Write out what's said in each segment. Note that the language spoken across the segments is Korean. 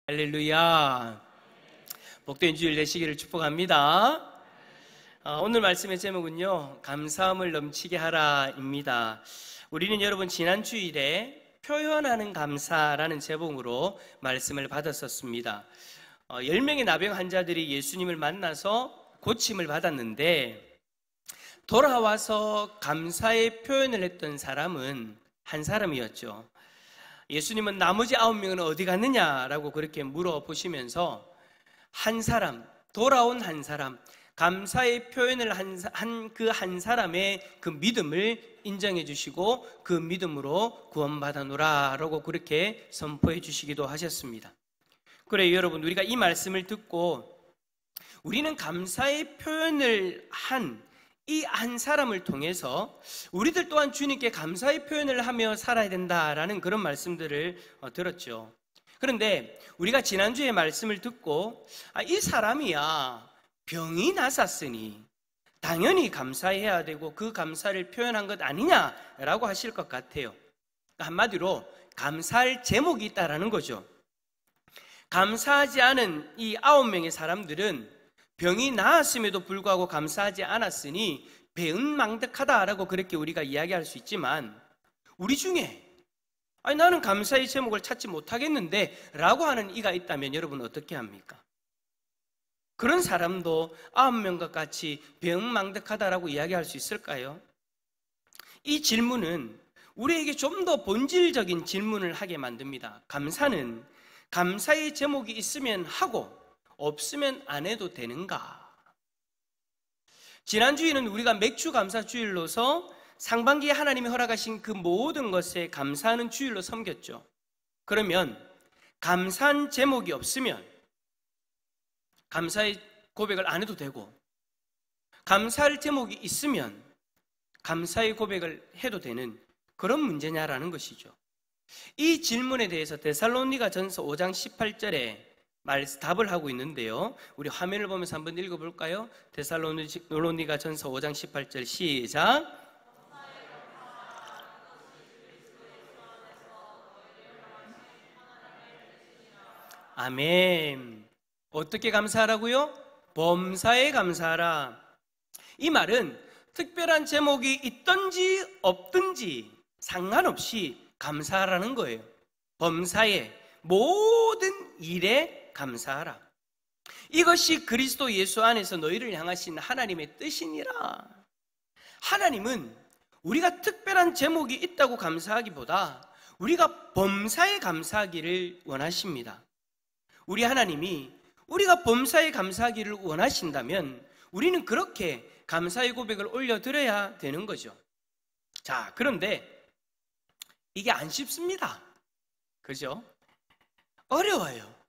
할렐루야. 복된 주일 되시기를 축복합니다. 오늘 말씀의 제목은요, 감사함을 넘치게 하라입니다. 우리는 여러분 지난 주일에 표현하는 감사라는 제목으로 말씀을 받았었습니다. 10명의 나병 환자들이 예수님을 만나서 고침을 받았는데 돌아와서 감사의 표현을 했던 사람은 한 사람이었죠. 예수님은 나머지 9명은 어디 갔느냐라고 그렇게 물어보시면서 한 사람, 돌아온 한 사람, 감사의 표현을 한 그 한 사람의 그 믿음을 인정해 주시고 그 믿음으로 구원받아노라라고 그렇게 선포해 주시기도 하셨습니다. 그래요, 여러분, 우리가 이 말씀을 듣고 우리는 감사의 표현을 한 이 한 사람을 통해서 우리들 또한 주님께 감사의 표현을 하며 살아야 된다라는 그런 말씀들을 들었죠. 그런데 우리가 지난주에 말씀을 듣고 이 사람이야 병이 났었으니 당연히 감사해야 되고 그 감사를 표현한 것 아니냐라고 하실 것 같아요. 한마디로 감사할 제목이 있다라는 거죠. 감사하지 않은 이 9명의 사람들은 병이 나았음에도 불구하고 감사하지 않았으니 배은망덕하다라고 그렇게 우리가 이야기할 수 있지만, 우리 중에 나는 감사의 제목을 찾지 못하겠는데 라고 하는 이가 있다면 여러분 어떻게 합니까? 그런 사람도 9명과 같이 배은망덕하다라고 이야기할 수 있을까요? 이 질문은 우리에게 좀 더 본질적인 질문을 하게 만듭니다. 감사는 감사의 제목이 있으면 하고 없으면 안 해도 되는가? 지난주에는 우리가 맥주 감사 주일로서 상반기에 하나님이 허락하신 그 모든 것에 감사하는 주일로 섬겼죠. 그러면 감사한 제목이 없으면 감사의 고백을 안 해도 되고, 감사할 제목이 있으면 감사의 고백을 해도 되는 그런 문제냐라는 것이죠. 이 질문에 대해서 데살로니가 전서 5장 18절에 답을 하고 있는데요, 우리 화면을 보면서 한번 읽어볼까요? 데살로니가 전서 5장 18절 시작. 아멘. 어떻게 감사하라고요? 범사에 감사하라. 이 말은 특별한 제목이 있든지 없든지 상관없이 감사하라는 거예요. 범사에, 모든 일에 감사하라. 이것이 그리스도 예수 안에서 너희를 향하신 하나님의 뜻이니라. 하나님은 우리가 특별한 제목이 있다고 감사하기보다 우리가 범사에 감사하기를 원하십니다. 우리 하나님이 우리가 범사에 감사하기를 원하신다면 우리는 그렇게 감사의 고백을 올려드려야 되는 거죠. 자, 그런데 이게 안 쉽습니다. 그죠? 어려워요.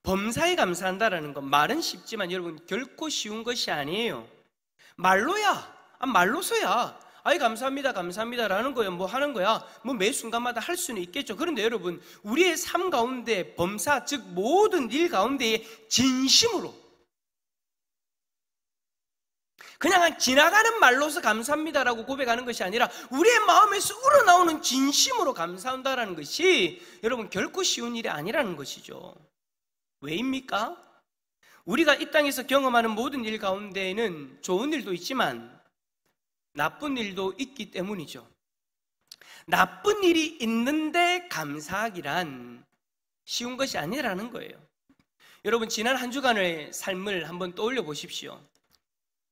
범사에 감사한다라는 건 말은 쉽지만 여러분 결코 쉬운 것이 아니에요. 말로서야 감사합니다 감사합니다라는 거야, 뭐 하는 거야, 뭐 매 순간마다 할 수는 있겠죠. 그런데 여러분, 우리의 삶 가운데 범사, 즉 모든 일 가운데에 진심으로, 그냥 지나가는 말로서 감사합니다라고 고백하는 것이 아니라 우리의 마음에서 우러나오는 진심으로 감사한다라는 것이 여러분 결코 쉬운 일이 아니라는 것이죠. 왜입니까? 우리가 이 땅에서 경험하는 모든 일 가운데에는 좋은 일도 있지만 나쁜 일도 있기 때문이죠. 나쁜 일이 있는데 감사하기란 쉬운 것이 아니라는 거예요. 여러분, 지난 한 주간의 삶을 한번 떠올려 보십시오.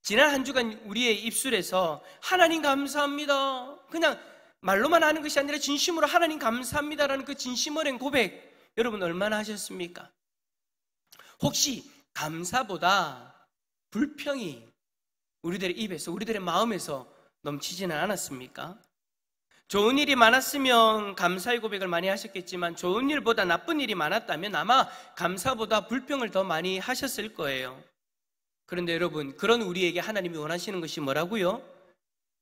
지난 한 주간 우리의 입술에서 하나님 감사합니다, 그냥 말로만 하는 것이 아니라 진심으로 하나님 감사합니다라는 그 진심 어린 고백, 여러분 얼마나 하셨습니까? 혹시 감사보다 불평이 우리들의 입에서, 우리들의 마음에서 넘치지는 않았습니까? 좋은 일이 많았으면 감사의 고백을 많이 하셨겠지만 좋은 일보다 나쁜 일이 많았다면 아마 감사보다 불평을 더 많이 하셨을 거예요. 그런데 여러분, 그런 우리에게 하나님이 원하시는 것이 뭐라고요?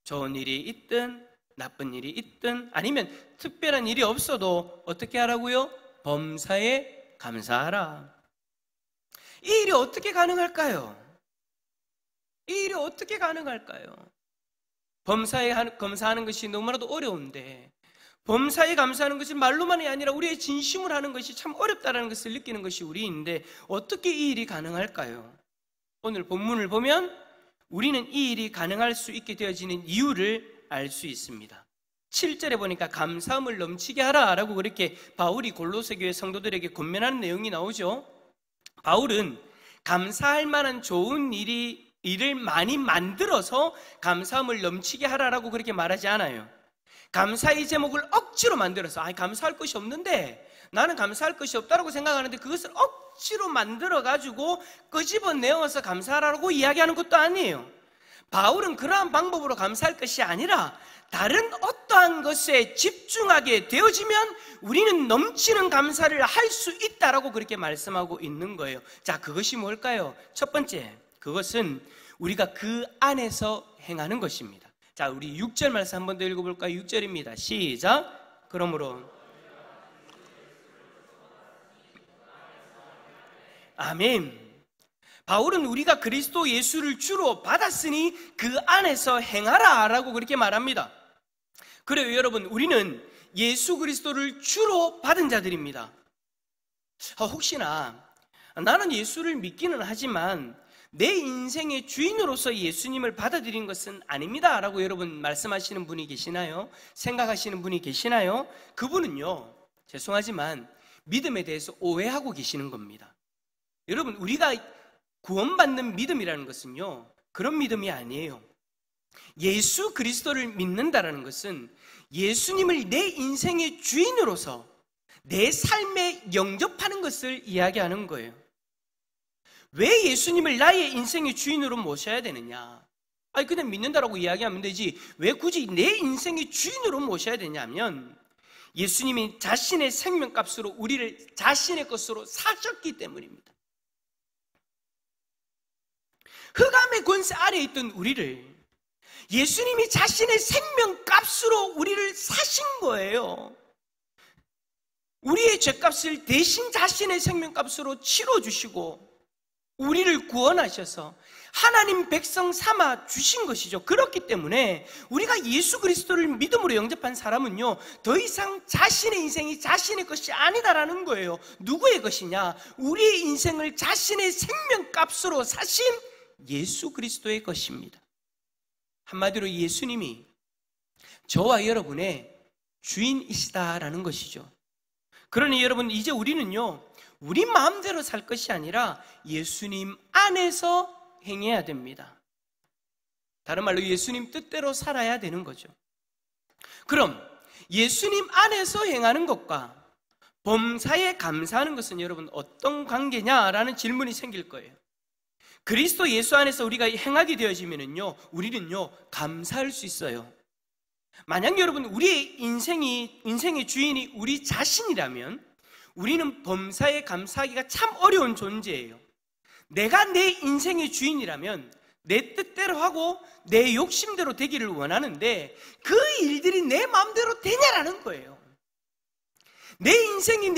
좋은 일이 있든 나쁜 일이 있든 아니면 특별한 일이 없어도 어떻게 하라고요? 범사에 감사하라. 이 일이 어떻게 가능할까요? 이 일이 어떻게 가능할까요? 범사에 감사하는 것이 너무나도 어려운데 범사에 감사하는 것이 말로만이 아니라 우리의 진심을 하는 것이 참 어렵다는 것을 느끼는 것이 우리인데 어떻게 이 일이 가능할까요? 오늘 본문을 보면 우리는 이 일이 가능할 수 있게 되어지는 이유를 알 수 있습니다. 7절에 보니까 감사함을 넘치게 하라라고 그렇게 바울이 골로새 교회 성도들에게 권면하는 내용이 나오죠. 바울은 감사할 만한 좋은 일을 많이 만들어서 감사함을 넘치게 하라라고 그렇게 말하지 않아요. 감사의 제목을 억지로 만들어서 감사할 것이 없는데 나는 감사할 것이 없다고 생각하는데 그것을 억지로 만들어가지고 끄집어내어서 감사하라고 이야기하는 것도 아니에요. 바울은 그러한 방법으로 감사할 것이 아니라 다른 어떠한 것에 집중하게 되어지면 우리는 넘치는 감사를 할 수 있다라고 그렇게 말씀하고 있는 거예요. 자, 그것이 뭘까요? 첫 번째, 그것은 우리가 그 안에서 행하는 것입니다. 자, 우리 6절 말씀 한 번 더 읽어볼까요? 6절입니다. 시작. 그러므로 아멘. 바울은 우리가 그리스도 예수를 주로 받았으니 그 안에서 행하라 라고 그렇게 말합니다. 그래요, 여러분, 우리는 예수 그리스도를 주로 받은 자들입니다. 혹시나 나는 예수를 믿기는 하지만 내 인생의 주인으로서 예수님을 받아들인 것은 아닙니다 라고 여러분 말씀하시는 분이 계시나요? 생각하시는 분이 계시나요? 그분은요, 죄송하지만 믿음에 대해서 오해하고 계시는 겁니다. 여러분, 우리가 구원받는 믿음이라는 것은요, 그런 믿음이 아니에요. 예수 그리스도를 믿는다라는 것은 예수님을 내 인생의 주인으로서 내 삶에 영접하는 것을 이야기하는 거예요. 왜 예수님을 나의 인생의 주인으로 모셔야 되느냐? 그냥 믿는다라고 이야기하면 되지 왜 굳이 내 인생의 주인으로 모셔야 되냐면 예수님이 자신의 생명값으로 우리를 자신의 것으로 사셨기 때문입니다. 흑암의 권세 아래에 있던 우리를 예수님이 자신의 생명값으로 우리를 사신 거예요. 우리의 죄값을 대신 자신의 생명값으로 치러주시고 우리를 구원하셔서 하나님 백성 삼아 주신 것이죠. 그렇기 때문에 우리가 예수 그리스도를 믿음으로 영접한 사람은요, 더 이상 자신의 인생이 자신의 것이 아니다라는 거예요. 누구의 것이냐? 우리의 인생을 자신의 생명값으로 사신 예수 그리스도의 것입니다. 한마디로 예수님이 저와 여러분의 주인이시다라는 것이죠. 그러니 여러분, 이제 우리는요, 우리 마음대로 살 것이 아니라 예수님 안에서 행해야 됩니다. 다른 말로 예수님 뜻대로 살아야 되는 거죠. 그럼 예수님 안에서 행하는 것과 범사에 감사하는 것은 여러분 어떤 관계냐라는 질문이 생길 거예요. 그리스도 예수 안에서 우리가 행하게 되어지면은요, 우리는요, 감사할 수 있어요. 만약 여러분 우리의 인생의 주인이 우리 자신이라면 우리는 범사에 감사하기가 참 어려운 존재예요. 내가 내 인생의 주인이라면 내 뜻대로 하고 내 욕심대로 되기를 원하는데 그 일들이 내 마음대로 되냐라는 거예요. 내 인생이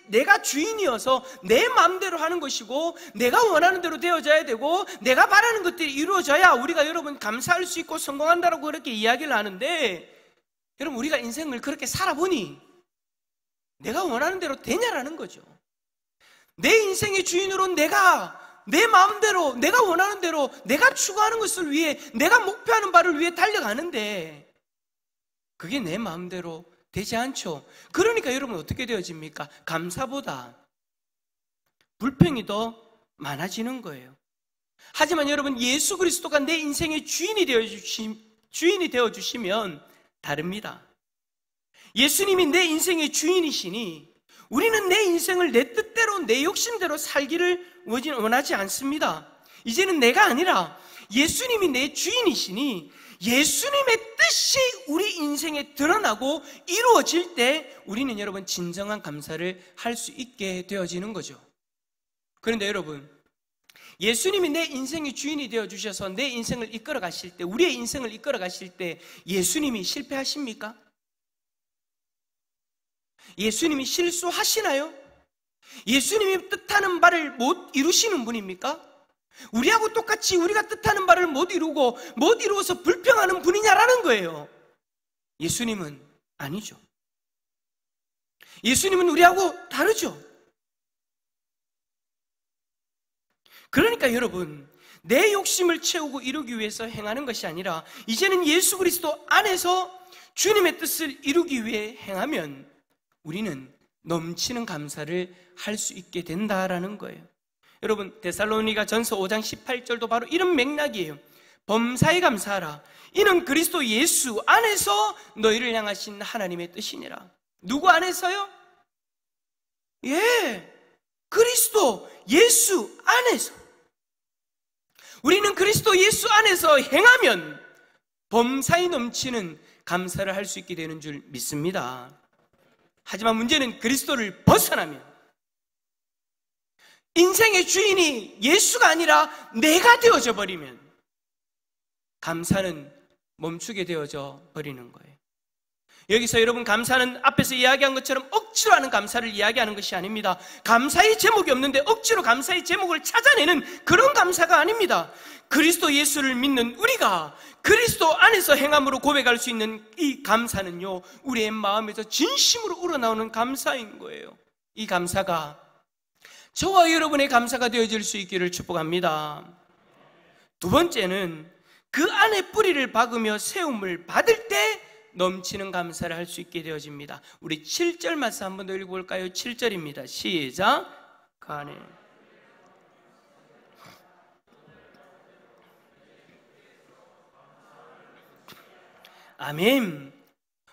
내가 주인이어서 내 마음대로 하는 것이고 내가 원하는 대로 되어져야 되고 내가 바라는 것들이 이루어져야 우리가 여러분 감사할 수 있고 성공한다라고 그렇게 이야기를 하는데, 여러분 우리가 인생을 그렇게 살아보니 내가 원하는 대로 되냐라는 거죠. 내 인생의 주인으로 내가 내 마음대로 내가 원하는 대로 내가 추구하는 것을 위해 내가 목표하는 바를 위해 달려가는데 그게 내 마음대로 되지 않죠. 그러니까 여러분 어떻게 되어집니까? 감사보다 불평이 더 많아지는 거예요. 하지만 여러분 예수 그리스도가 내 인생의 주인이 되어주시면 다릅니다. 예수님이 내 인생의 주인이시니 우리는 내 인생을 내 뜻대로 내 욕심대로 살기를 원하지 않습니다. 이제는 내가 아니라 예수님이 내 주인이시니 예수님의 뜻이 우리 인생에 드러나고 이루어질 때 우리는 여러분 진정한 감사를 할 수 있게 되어지는 거죠. 그런데 여러분, 예수님이 내 인생의 주인이 되어주셔서 내 인생을 이끌어 가실 때, 우리의 인생을 이끌어 가실 때 예수님이 실패하십니까? 예수님이 실수하시나요? 예수님이 뜻하는 바를 못 이루시는 분입니까? 우리하고 똑같이 우리가 뜻하는 바를 못 이루어서 불평하는 분이냐라는 거예요. 예수님은 아니죠. 예수님은 우리하고 다르죠. 그러니까 여러분, 내 욕심을 채우고 이루기 위해서 행하는 것이 아니라 이제는 예수 그리스도 안에서 주님의 뜻을 이루기 위해 행하면 우리는 넘치는 감사를 할 수 있게 된다라는 거예요. 여러분, 데살로니가 전서 5장 18절도 바로 이런 맥락이에요. 범사에 감사하라. 이는 그리스도 예수 안에서 너희를 향하신 하나님의 뜻이니라. 누구 안에서요? 그리스도 예수 안에서. 우리는 그리스도 예수 안에서 행하면 범사에 넘치는 감사를 할 수 있게 되는 줄 믿습니다. 하지만 문제는 그리스도를 벗어나면, 인생의 주인이 예수가 아니라 내가 되어져 버리면 감사는 멈추게 되어져 버리는 거예요. 여기서 여러분, 감사는 앞에서 이야기한 것처럼 억지로 하는 감사를 이야기하는 것이 아닙니다. 감사의 제목이 없는데 억지로 감사의 제목을 찾아내는 그런 감사가 아닙니다. 그리스도 예수를 믿는 우리가 그리스도 안에서 행함으로 고백할 수 있는 이 감사는요, 우리의 마음에서 진심으로 우러나오는 감사인 거예요. 이 감사가 저와 여러분의 감사가 되어질 수 있기를 축복합니다. 두 번째는 그 안에 뿌리를 박으며 세움을 받을 때 넘치는 감사를 할 수 있게 되어집니다. 우리 7절 말씀 한번 더 읽어볼까요? 7절입니다. 시작. 그 안에 아멘.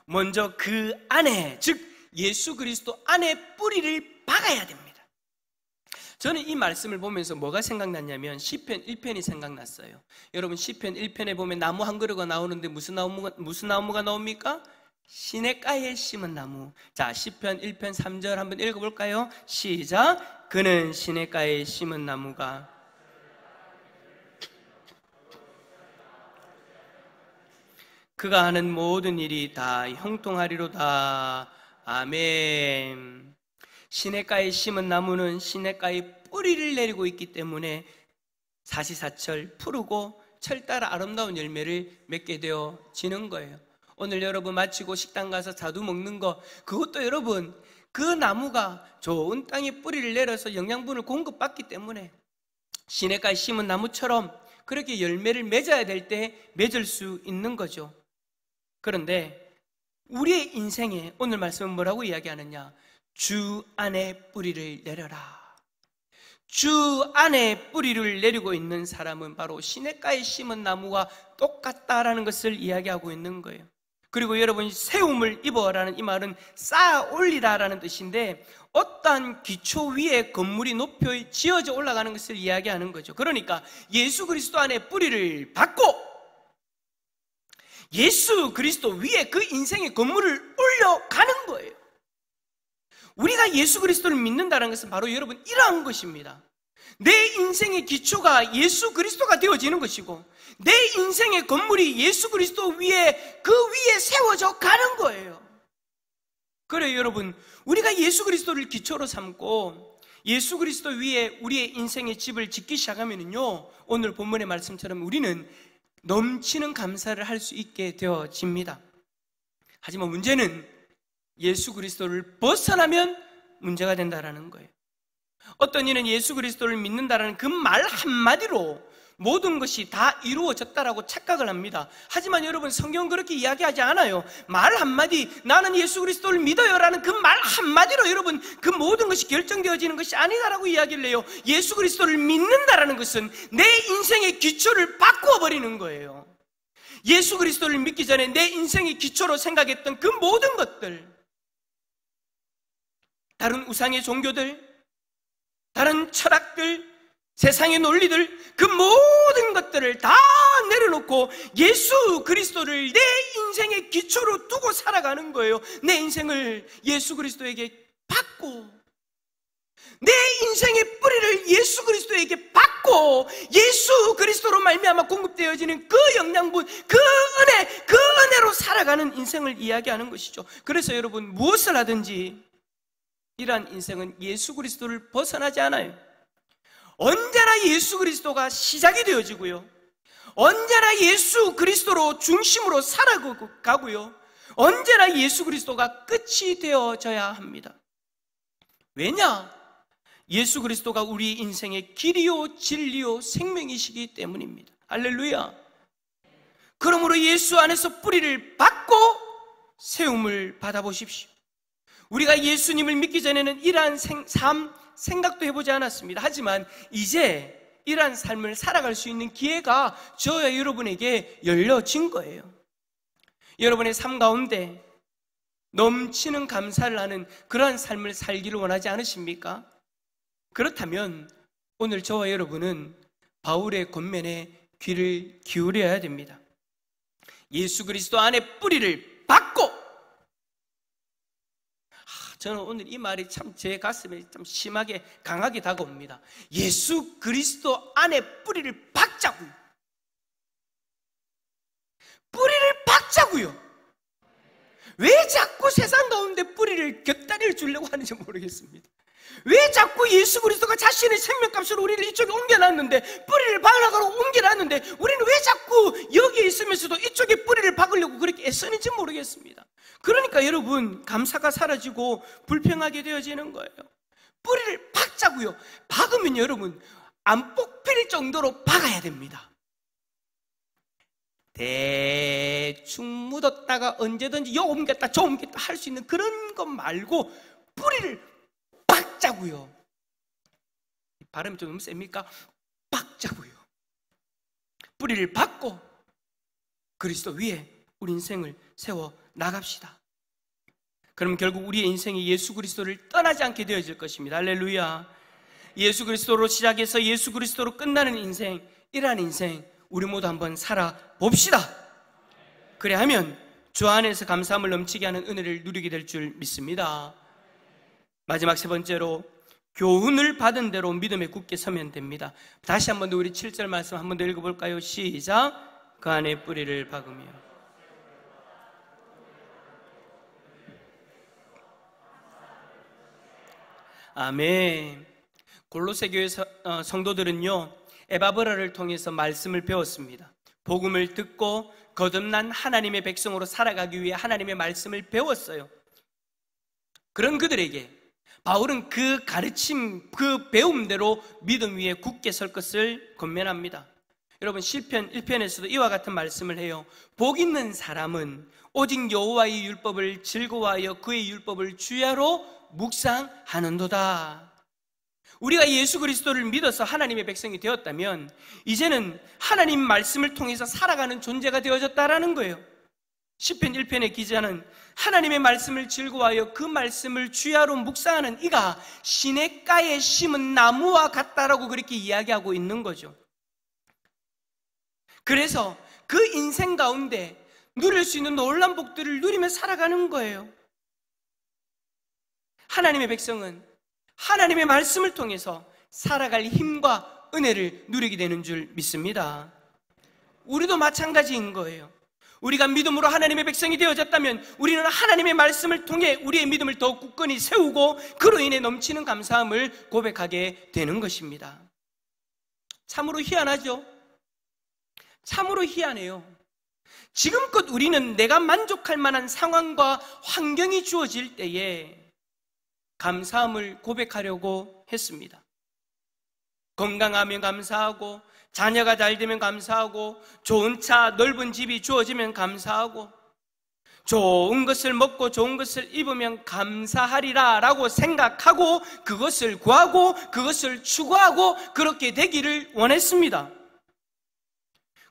먼저 그 안에, 즉 예수 그리스도 안에 뿌리를 박아야 됩니다. 저는 이 말씀을 보면서 뭐가 생각났냐면 시편 1편이 생각났어요. 여러분, 시편 1편에 보면 나무 한 그루가 나오는데 무슨 나무가 나옵니까? 시냇가에 심은 나무. 자, 시편 1편 3절 한번 읽어볼까요? 시작. 그는 시냇가에 심은 나무가 그가 하는 모든 일이 다 형통하리로다. 아멘. 시냇가에 심은 나무는 시냇가에 뿌리를 내리고 있기 때문에 사시사철 푸르고 철따라 아름다운 열매를 맺게 되어지는 거예요. 오늘 여러분 마치고 식당 가서 자두 먹는 거, 그것도 여러분 그 나무가 좋은 땅에 뿌리를 내려서 영양분을 공급받기 때문에 시냇가에 심은 나무처럼 그렇게 열매를 맺어야 될 때 맺을 수 있는 거죠. 그런데 우리의 인생에 오늘 말씀은 뭐라고 이야기하느냐? 주 안에 뿌리를 내려라. 주 안에 뿌리를 내리고 있는 사람은 바로 시냇가에 심은 나무와 똑같다라는 것을 이야기하고 있는 거예요. 그리고 여러분, 세움을 입어라는 이 말은 쌓아 올리라라는 뜻인데 어떠한 기초 위에 건물이 높이 지어져 올라가는 것을 이야기하는 거죠. 그러니까 예수 그리스도 안에 뿌리를 박고 예수 그리스도 위에 그 인생의 건물을 올려가는 거예요. 우리가 예수 그리스도를 믿는다는 것은 바로 여러분 이러한 것입니다. 내 인생의 기초가 예수 그리스도가 되어지는 것이고 내 인생의 건물이 예수 그리스도 위에 그 위에 세워져 가는 거예요. 그래요 여러분, 우리가 예수 그리스도를 기초로 삼고 예수 그리스도 위에 우리의 인생의 집을 짓기 시작하면요, 오늘 본문의 말씀처럼 우리는 넘치는 감사를 할 수 있게 되어집니다. 하지만 문제는 예수 그리스도를 벗어나면 문제가 된다라는 거예요. 어떤 이는 예수 그리스도를 믿는다라는 그 말 한마디로 모든 것이 다 이루어졌다라고 착각을 합니다. 하지만 여러분, 성경은 그렇게 이야기하지 않아요. 말 한마디, 나는 예수 그리스도를 믿어요라는 그 말 한마디로 여러분 그 모든 것이 결정되어지는 것이 아니다라고 이야기를 해요. 예수 그리스도를 믿는다라는 것은 내 인생의 기초를 바꾸어 버리는 거예요. 예수 그리스도를 믿기 전에 내 인생의 기초로 생각했던 그 모든 것들, 다른 우상의 종교들, 다른 철학들, 세상의 논리들, 그 모든 것들을 다 내려놓고 예수 그리스도를 내 인생의 기초로 두고 살아가는 거예요. 내 인생을 예수 그리스도에게 받고, 내 인생의 뿌리를 예수 그리스도에게 받고 예수 그리스도로 말미암아 공급되어지는 그 영양분, 그 은혜, 그 은혜로 살아가는 인생을 이야기하는 것이죠. 그래서 여러분, 무엇을 하든지 이러한 인생은 예수 그리스도를 벗어나지 않아요. 언제나 예수 그리스도가 시작이 되어지고요, 언제나 예수 그리스도로 중심으로 살아가고요, 언제나 예수 그리스도가 끝이 되어져야 합니다. 왜냐? 예수 그리스도가 우리 인생의 길이요 진리요 생명이시기 때문입니다. 할렐루야. 그러므로 예수 안에서 뿌리를 받고 세움을 받아보십시오. 우리가 예수님을 믿기 전에는 이러한 삶 생각도 해보지 않았습니다. 하지만 이제 이러한 삶을 살아갈 수 있는 기회가 저와 여러분에게 열려진 거예요. 여러분의 삶 가운데 넘치는 감사를 하는 그러한 삶을 살기를 원하지 않으십니까? 그렇다면 오늘 저와 여러분은 바울의 권면에 귀를 기울여야 됩니다. 예수 그리스도 안에 뿌리를 받고, 저는 오늘 이 말이 참 제 가슴에 좀 심하게 강하게 다가옵니다. 예수 그리스도 안에 뿌리를 박자고요. 뿌리를 박자고요. 왜 자꾸 세상 가운데 뿌리를 곁다리를 주려고 하는지 모르겠습니다. 왜 자꾸 예수 그리스도가 자신의 생명값으로 우리를 이쪽에 옮겨놨는데, 뿌리를 박으라고 옮겨놨는데 우리는 왜 자꾸 여기에 있으면서도 이쪽에 뿌리를 박으려고 그렇게 애쓰는지 모르겠습니다. 그러니까 여러분, 감사가 사라지고 불평하게 되어지는 거예요. 뿌리를 박자고요. 박으면 여러분 안 뽑힐 정도로 박아야 됩니다. 대충 묻었다가 언제든지 요 옮겼다 저 옮겼다 할 수 있는 그런 것 말고 뿌리를 박자고요. 발음이 좀 너무 셉니까? 박자고요. 뿌리를 박고 그리스도 위에 우리 인생을 세워 나갑시다. 그럼 결국 우리의 인생이 예수 그리스도를 떠나지 않게 되어질 것입니다. 할렐루야. 예수 그리스도로 시작해서 예수 그리스도로 끝나는 인생, 이러한 인생 우리 모두 한번 살아봅시다. 그래 하면 주 안에서 감사함을 넘치게 하는 은혜를 누리게 될 줄 믿습니다. 마지막 세 번째로, 교훈을 받은 대로 믿음에 굳게 서면 됩니다. 다시 한번 더 우리 7절 말씀 한번 더 읽어볼까요? 시작. 그 안에 뿌리를 박으며. 아멘. 골로새 교회 성도들은요, 에바브라를 통해서 말씀을 배웠습니다. 복음을 듣고 거듭난 하나님의 백성으로 살아가기 위해 하나님의 말씀을 배웠어요. 그런 그들에게 바울은 그 가르침, 그 배움대로 믿음 위에 굳게 설 것을 권면합니다. 여러분, 시편 1편에서도 이와 같은 말씀을 해요. 복 있는 사람은 오직 여호와의 율법을 즐거워하여 그의 율법을 주야로 묵상하는도다. 우리가 예수 그리스도를 믿어서 하나님의 백성이 되었다면 이제는 하나님 말씀을 통해서 살아가는 존재가 되어졌다라는 거예요. 시편 1편의 기자는 하나님의 말씀을 즐거워하여 그 말씀을 주야로 묵상하는 이가 시냇가에 심은 나무와 같다라고 그렇게 이야기하고 있는 거죠. 그래서 그 인생 가운데 누릴 수 있는 놀라운 복들을 누리며 살아가는 거예요. 하나님의 백성은 하나님의 말씀을 통해서 살아갈 힘과 은혜를 누리게 되는 줄 믿습니다. 우리도 마찬가지인 거예요. 우리가 믿음으로 하나님의 백성이 되어졌다면 우리는 하나님의 말씀을 통해 우리의 믿음을 더욱 굳건히 세우고 그로 인해 넘치는 감사함을 고백하게 되는 것입니다. 참으로 희한하죠? 참으로 희한해요. 지금껏 우리는 내가 만족할 만한 상황과 환경이 주어질 때에 감사함을 고백하려고 했습니다. 건강하면 감사하고, 자녀가 잘 되면 감사하고, 좋은 차, 넓은 집이 주어지면 감사하고, 좋은 것을 먹고 좋은 것을 입으면 감사하리라 라고 생각하고 그것을 구하고 그것을 추구하고 그렇게 되기를 원했습니다.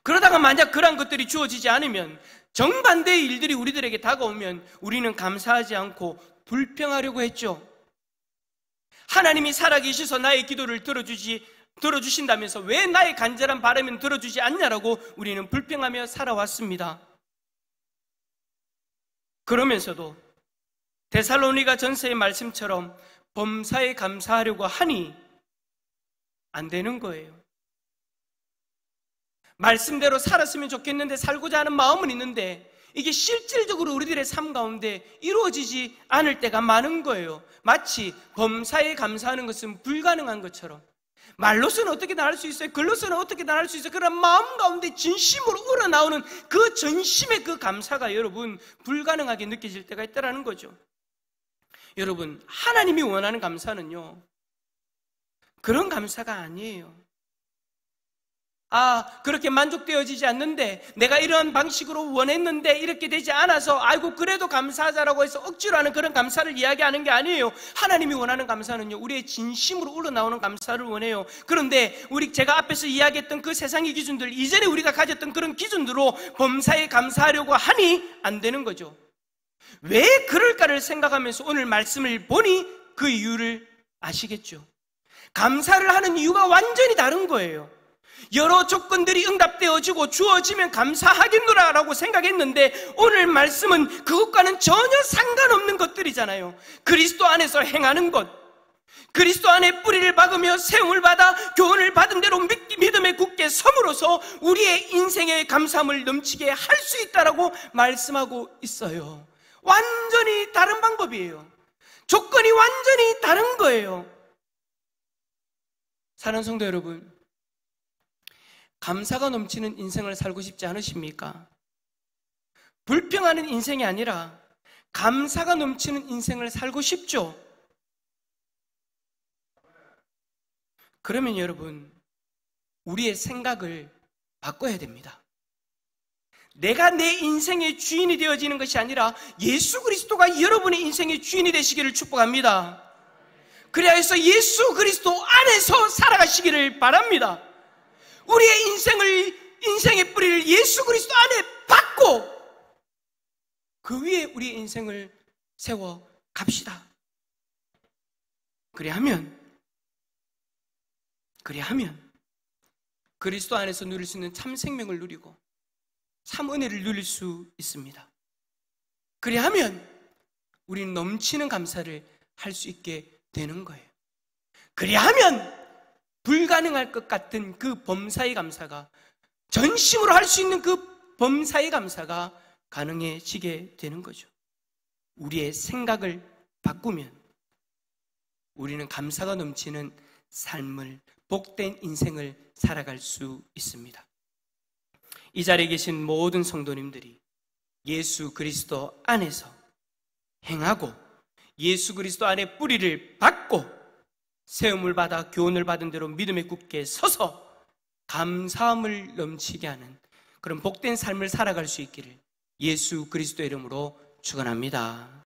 그러다가 만약 그러한 것들이 주어지지 않으면, 정반대의 일들이 우리들에게 다가오면 우리는 감사하지 않고 불평하려고 했죠. 하나님이 살아계셔서 나의 기도를 들어주신다면서 왜 나의 간절한 바람은 들어주지 않냐라고 우리는 불평하며 살아왔습니다. 그러면서도 데살로니가 전서의 말씀처럼 범사에 감사하려고 하니 안 되는 거예요. 말씀대로 살았으면 좋겠는데, 살고자 하는 마음은 있는데 이게 실질적으로 우리들의 삶 가운데 이루어지지 않을 때가 많은 거예요. 마치 범사에 감사하는 것은 불가능한 것처럼, 말로서는 어떻게 나눌 수 있어요? 글로서는 어떻게 나눌 수 있어요? 그런 마음 가운데 진심으로 우러나오는 그 전심의 그 감사가 여러분 불가능하게 느껴질 때가 있다는 거죠. 여러분, 하나님이 원하는 감사는요, 그런 감사가 아니에요. 그렇게 만족되어지지 않는데, 내가 이러한 방식으로 원했는데 이렇게 되지 않아서 아이고 그래도 감사하자라고 해서 억지로 하는 그런 감사를 이야기하는 게 아니에요. 하나님이 원하는 감사는요, 우리의 진심으로 우러나오는 감사를 원해요. 그런데 제가 앞에서 이야기했던 그 세상의 기준들, 이전에 우리가 가졌던 그런 기준으로 범사에 감사하려고 하니 안 되는 거죠. 왜 그럴까를 생각하면서 오늘 말씀을 보니 그 이유를 아시겠죠? 감사를 하는 이유가 완전히 다른 거예요. 여러 조건들이 응답되어지고 주어지면 감사하겠노라라고 생각했는데, 오늘 말씀은 그것과는 전혀 상관없는 것들이잖아요. 그리스도 안에서 행하는 것, 그리스도 안에 뿌리를 박으며 세움을 받아 교훈을 받은 대로 믿음에 굳게 섬으로써 우리의 인생의 감사함을 넘치게 할 수 있다라고 말씀하고 있어요. 완전히 다른 방법이에요. 조건이 완전히 다른 거예요. 사랑하는 성도 여러분, 감사가 넘치는 인생을 살고 싶지 않으십니까? 불평하는 인생이 아니라 감사가 넘치는 인생을 살고 싶죠? 그러면 여러분, 우리의 생각을 바꿔야 됩니다. 내가 내 인생의 주인이 되어지는 것이 아니라 예수 그리스도가 여러분의 인생의 주인이 되시기를 축복합니다. 그래야 해서 예수 그리스도 안에서 살아가시기를 바랍니다. 우리의 인생의 뿌리를 예수 그리스도 안에 박고 그 위에 우리의 인생을 세워 갑시다. 그리하면 그리스도 안에서 누릴 수 있는 참 생명을 누리고 참 은혜를 누릴 수 있습니다. 그리하면 우리는 넘치는 감사를 할 수 있게 되는 거예요. 그리하면 불가능할 것 같은 그 범사의 감사가, 전심으로 할 수 있는 그 범사의 감사가 가능해지게 되는 거죠. 우리의 생각을 바꾸면 우리는 감사가 넘치는 삶을, 복된 인생을 살아갈 수 있습니다. 이 자리에 계신 모든 성도님들이 예수 그리스도 안에서 행하고 예수 그리스도 안에 뿌리를 박고 세움을 받아 교훈을 받은 대로 믿음에 굳게 서서 감사함을 넘치게 하는 그런 복된 삶을 살아갈 수 있기를 예수 그리스도의 이름으로 축원합니다.